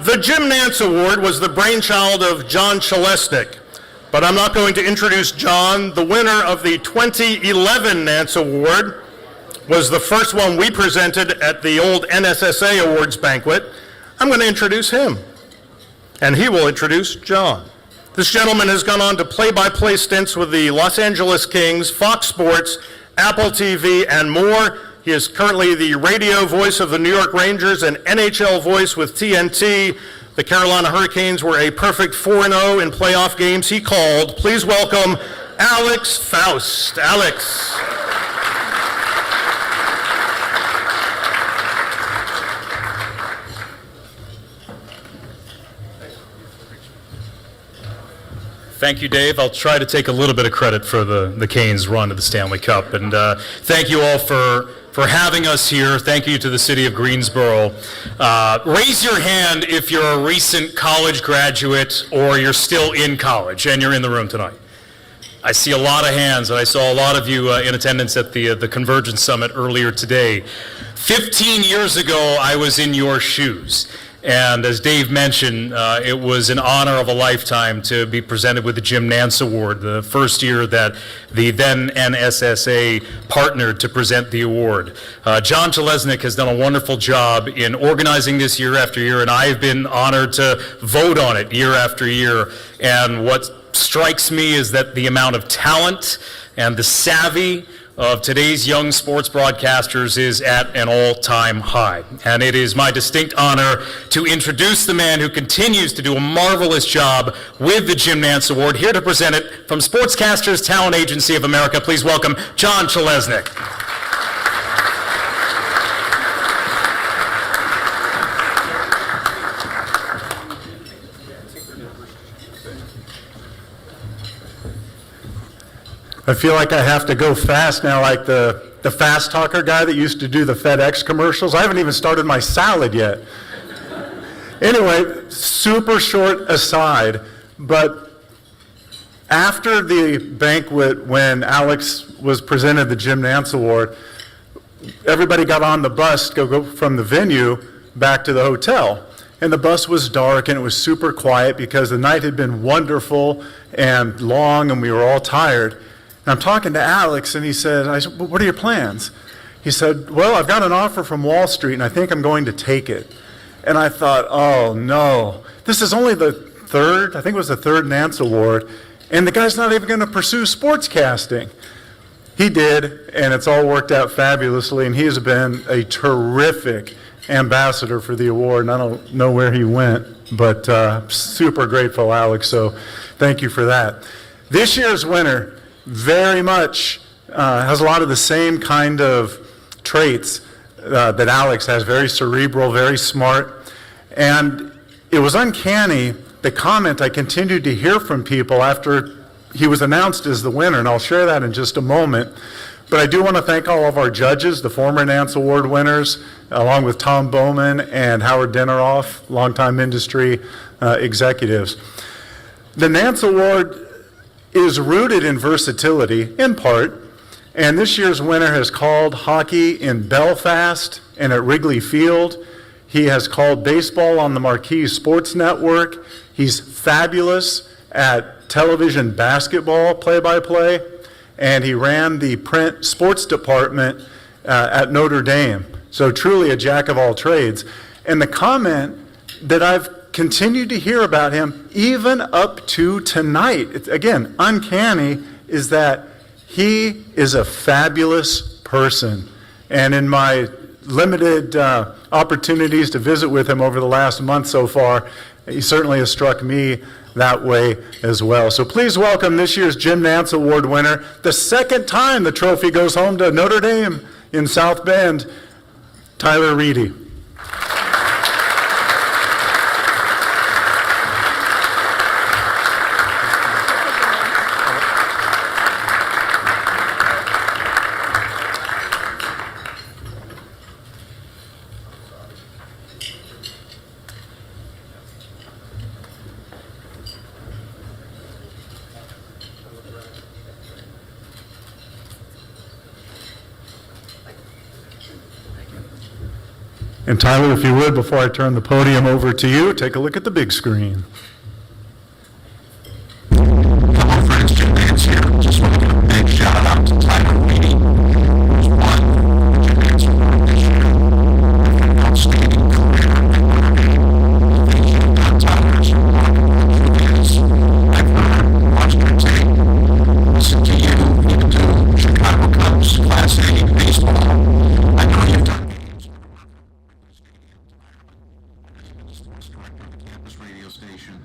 The Jim Nantz Award was the brainchild of Jon Chelesnik, but I'm not going to introduce Jon. The winner of the 2011 Nantz Award was the first one we presented at the old NSSA Awards Banquet. I'm going to introduce him, and he will introduce Jon. This gentleman has gone on to play-by-play stints with the Los Angeles Kings, Fox Sports, Apple TV, and more. He is currently the radio voice of the New York Rangers and NHL voice with TNT. The Carolina Hurricanes were a perfect 4-0 in playoff games he called. Please welcome Alex Faust. Alex. Thank you, Dave. I'll try to take a little bit of credit for the Canes' run to the Stanley Cup. And thank you all for having us here. Thank you to the city of Greensboro. Raise your hand if you're a recent college graduate or you're still in college and you're in the room tonight. I see a lot of hands, and I saw a lot of you in attendance at the Convergence Summit earlier today. 15 years ago, I was in your shoes. And as Dave mentioned, it was an honor of a lifetime to be presented with the Jim Nantz Award, the first year that the then NSSA partnered to present the award. Jon Chelesnik has done a wonderful job in organizing this year after year, and I've been honored to vote on it year after year. And what strikes me is that the amount of talent and the savvy of today's young sports broadcasters is at an all-time high. And it is my distinct honor to introduce the man who continues to do a marvelous job with the Jim Nantz Award. Here to present it from Sportscasters Talent Agency of America, please welcome Jon Chelesnik. I feel like I have to go fast now, like the fast talker guy that used to do the FedEx commercials. I haven't even started my salad yet. Anyway, super short aside, but after the banquet when Alex was presented the Jim Nantz Award, everybody got on the bus to go from the venue back to the hotel. And the bus was dark and it was super quiet because the night had been wonderful and long and we were all tired. And I'm talking to Alex, and I said, well, what are your plans? He said, well, I've got an offer from Wall Street, and I think I'm going to take it. And I thought, oh, no. This is only the third, I think it was the third Nantz Award, and the guy's not even going to pursue sportscasting. He did, and it's all worked out fabulously, and he has been a terrific ambassador for the award, and I don't know where he went, but super grateful, Alex, so thank you for that. This year's winner very much has a lot of the same kind of traits that Alex has, very cerebral, very smart. And it was uncanny, the comment I continued to hear from people after he was announced as the winner, and I'll share that in just a moment. But I do want to thank all of our judges, the former Nantz Award winners, along with Tom Bowman and Howard Dinneroff, longtime industry executives. The Nantz Award is rooted in versatility, in part, and this year's winner has called hockey in Belfast and at Wrigley Field. He has called baseball on the Marquee Sports Network. He's fabulous at television basketball play-by-play, and he ran the print sports department at Notre Dame. So truly a jack of all trades. And the comment that I've continued to hear about him, even up to tonight, it's, again, uncanny, is that he is a fabulous person. And in my limited opportunities to visit with him over the last month so far, he certainly has struck me that way as well. So please welcome this year's Jim Nantz Award winner, the second time the trophy goes home to Notre Dame in South Bend, Tyler Reidy. And Tyler, if you would, before I turn the podium over to you, take a look at the big screen. Hello friends, Jim Nantz here. Just want to give a big shout out to Tyler Reidy, who's won the Jim Nantz Award this year. An outstanding career at Notre Dame. The things you've done, Tyler, is remarkable. It really is. I've heard, watched your tape, listened to you, even to Chicago Cubs Class A baseball. I know you've done games for the stadium. The sports director of the campus radio station,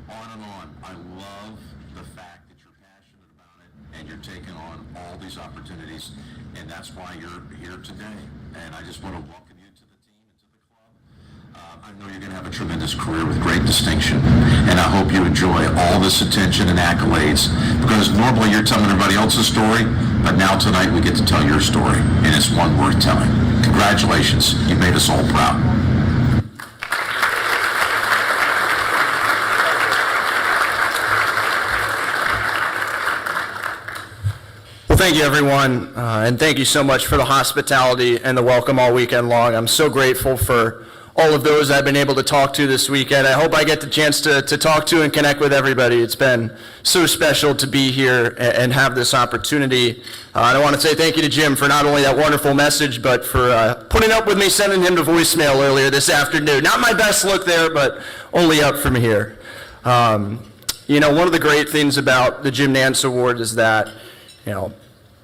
on and on. I love the fact that you're passionate about it and you're taking on all these opportunities, and that's why you're here today. And I just want to welcome you to the team and to the club. I know you're going to have a tremendous career with great distinction, and I hope you enjoy all this attention and accolades, because normally you're telling everybody else's story, but now tonight we get to tell your story, and it's one worth telling. Congratulations. You made us all proud. Well, thank you, everyone, and thank you so much for the hospitality and the welcome all weekend long. I'm so grateful for all of those I've been able to talk to this weekend. I hope I get the chance to talk to and connect with everybody. It's been so special to be here and have this opportunity. And I want to say thank you to Jim for not only that wonderful message, but for putting up with me sending him to voicemail earlier this afternoon. Not my best look there, but only up from here. You know, one of the great things about the Jim Nantz Award is that, you know,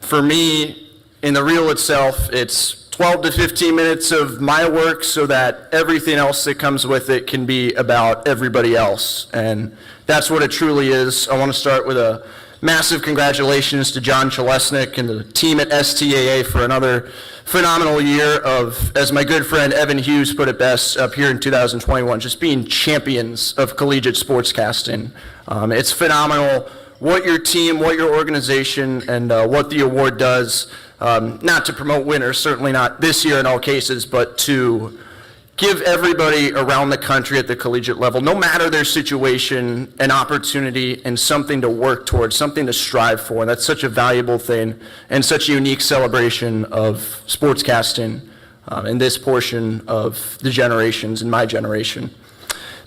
for me, in the reel itself, it's 12 to 15 minutes of my work so that everything else that comes with it can be about everybody else. And that's what it truly is. I want to start with a massive congratulations to Jon Chelesnik and the team at STAA for another phenomenal year of, as my good friend Evan Hughes put it best up here in 2021, just being champions of collegiate sportscasting. It's phenomenal what your team, what your organization, and what the award does, not to promote winners, certainly not this year in all cases, but to give everybody around the country at the collegiate level, no matter their situation, an opportunity and something to work towards, something to strive for. And that's such a valuable thing and such a unique celebration of sportscasting in this portion of the generations, in my generation.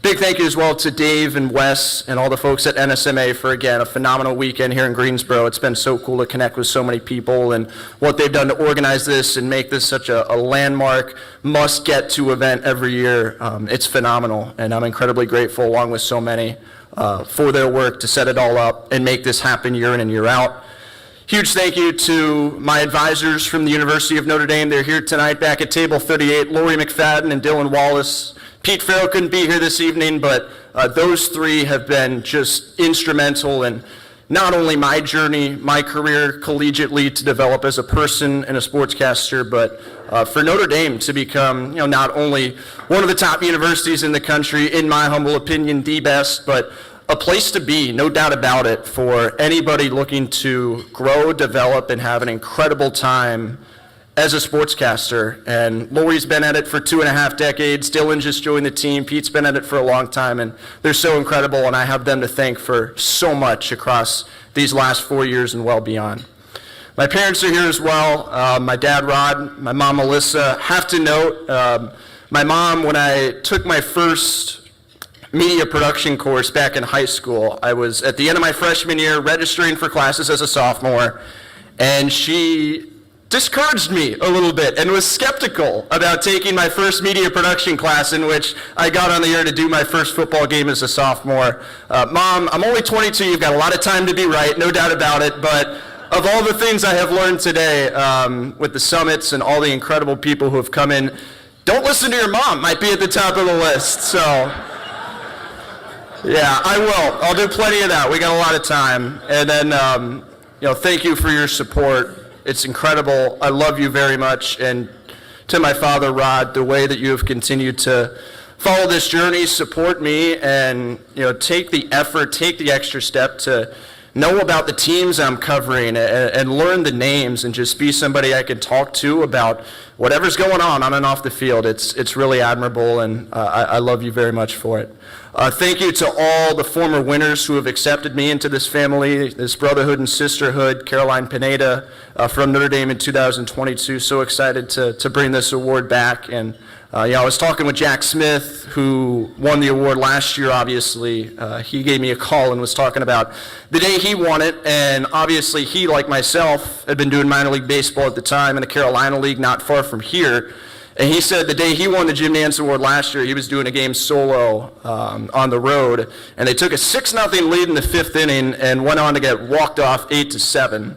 Big thank you as well to Dave and Wes and all the folks at NSMA for, again, a phenomenal weekend here in Greensboro. It's been so cool to connect with so many people and what they've done to organize this and make this such a landmark, must-get-to event every year. It's phenomenal, and I'm incredibly grateful, along with so many, for their work to set it all up and make this happen year in and year out. Huge thank you to my advisors from the University of Notre Dame. They're here tonight back at table 38, Lori McFadden and Dylan Wallace. Pete Farrell couldn't be here this evening, but those three have been just instrumental in not only my journey, my career collegiately to develop as a person and a sportscaster, but for Notre Dame to become, you know, not only one of the top universities in the country, in my humble opinion, the best, but a place to be, no doubt about it, for anybody looking to grow, develop, and have an incredible time as a sportscaster. And Lori's been at it for 2.5 decades. Dylan just joined the team. Pete's been at it for a long time, and they're so incredible, and I have them to thank for so much across these last 4 years and well beyond. My parents are here as well. My dad, Rod, my mom, Melissa. Have to note, my mom, when I took my first media production course back in high school, I was at the end of my freshman year registering for classes as a sophomore, and she discouraged me a little bit and was skeptical about taking my first media production class, in which I got on the air to do my first football game as a sophomore. Mom, I'm only 22, you've got a lot of time to be right, no doubt about it, but of all the things I have learned today with the summits and all the incredible people who have come in, don't listen to your mom might be at the top of the list. So yeah, I will. I'll do plenty of that. We got a lot of time. And then, you know, thank you for your support. It's incredible. I love you very much. And to my father, Rod, the way that you have continued to follow this journey, support me, and, you know, take the effort, take the extra step to know about the teams I'm covering and learn the names and just be somebody I can talk to about whatever's going on and off the field. It's really admirable, and I love you very much for it. Thank you to all the former winners who have accepted me into this family, this brotherhood and sisterhood. Caroline Pineda from Notre Dame in 2022. So excited to bring this award back, and I was talking with Jack Smith, who won the award last year, obviously. He gave me a call and was talking about the day he won it, and obviously he, like myself, had been doing minor league baseball at the time in the Carolina League not far from here. And he said the day he won the Jim Nantz Award last year, he was doing a game solo on the road, and they took a 6-0 lead in the 5th inning and went on to get walked off 8-7.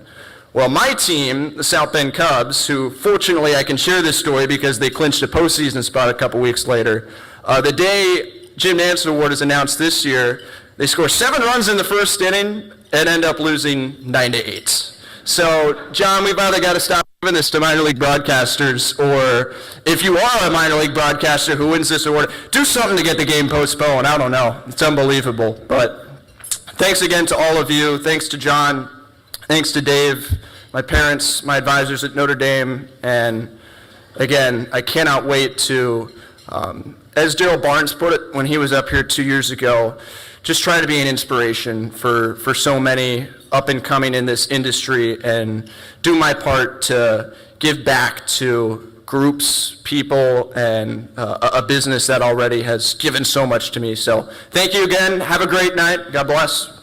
Well, my team, the South Bend Cubs, who fortunately I can share this story because they clinched a postseason spot a couple weeks later, the day Jim Nantz Award is announced this year, they score 7 runs in the 1st inning and end up losing 9-8. So, John, we've either got to stop giving this to minor league broadcasters, or if you are a minor league broadcaster who wins this award, do something to get the game postponed. I don't know. It's unbelievable. But thanks again to all of you. Thanks to John. Thanks to Dave, my parents, my advisors at Notre Dame, and again, I cannot wait to, as Daryl Barnes put it when he was up here 2 years ago, just try to be an inspiration for so many up and coming in this industry and do my part to give back to groups, people, and a business that already has given so much to me. So thank you again. Have a great night. God bless.